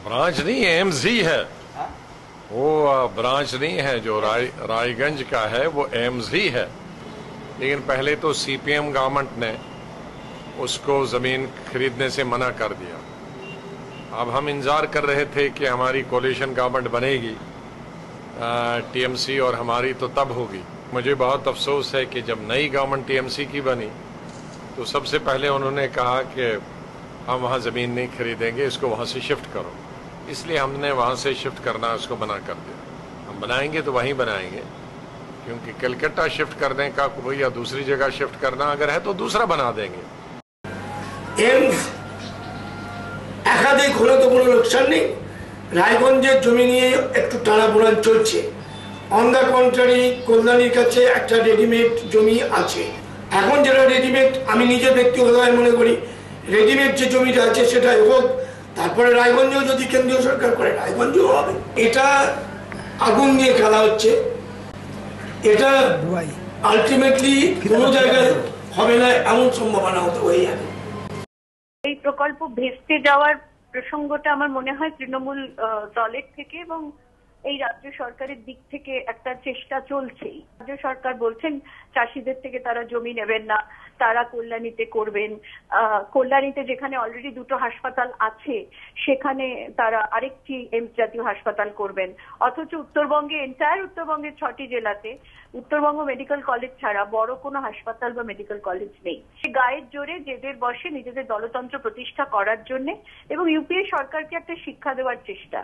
Branch नहीं, AIIMS ही है वो। ब्रांच नहीं है जो रायगंज का है, वो एम्स ही है। लेकिन पहले तो सीपीएम गवर्नमेंट ने उसको जमीन खरीदने से मना कर दिया। अब हम इंतजार कर रहे थे कि हमारी कोalition गवर्नमेंट बनेगी टीएमसी और हमारी, तो तब होगी। मुझे बहुत अफसोस है कि जब नई गवर्नमेंट टीएमसी की बनी तो सबसे पहले उन्होंने कहा कि हम वहाँ ज़मीन नहीं खरीदेंगे, इसको वहाँ से शिफ्ट करो। इसलिए हमने वहाँ से शिफ्ट करना उसको मना कर दिया। हम बनाएंगे तो वहीं बनाएंगे, क्योंकि कलकत्ता शिफ्ट करने का कोई या दूसरी जगह शिफ्ट करना अगर है तो दूसरा बना देंगे। एम्स একাধিক হলে তো কোনো লোকসান নেই। রায়গঞ্জের জমি নিয়ে একটু টানাপোড়েন চলছে। অন দ্য কন্ট্রারি কল্যাণীর কাছে একটা রেডিমেড জমি আছে। এখন যেটা রেডিমেড, আমি নিজে ব্যক্তিগতভাবে মনে করি রেডিমেড যে জমিটা আছে সেটাই হোক। তারপরে রায়গঞ্জেও যদি কেন্দ্রীয় সরকার করে রায়গঞ্জেও হবে। এটা আগুন দিয়ে খেলা হচ্ছে। এটা আলটিমেটলি কোনো জায়গায় হবে না এমন সম্ভাবনা হতে হয়ে যাবে। এই প্রকল্প ভেস্তে যাওয়ার প্রসঙ্গটা আমার মনে হয় তৃণমূল দলের থেকে এবং এই রাজ্য সরকারের দিক থেকে একটা চেষ্টা চলছেই। রাজ্য সরকার বলছেন চাষিদের থেকে তারা জমি নেবেন না, তারা কল্যাণীতে করবেন। কল্যাণীতে যেখানে অলরেডি দুটো হাসপাতাল আছে সেখানে তারা আরেকটি এমস জাতীয় হাসপাতাল করবেন। অথচ উত্তরবঙ্গে এন্টায়ার উত্তরবঙ্গের 6টি জেলাতে উত্তরবঙ্গ মেডিকেল কলেজ ছাড়া বড় কোনো হাসপাতাল বা মেডিকেল কলেজ নেই। গায়ের জোরে জেদের বসে নিজেদের দলতন্ত্র প্রতিষ্ঠা করার জন্য এবং ইউপিএ সরকারকে একটা শিক্ষা দেওয়ার চেষ্টা।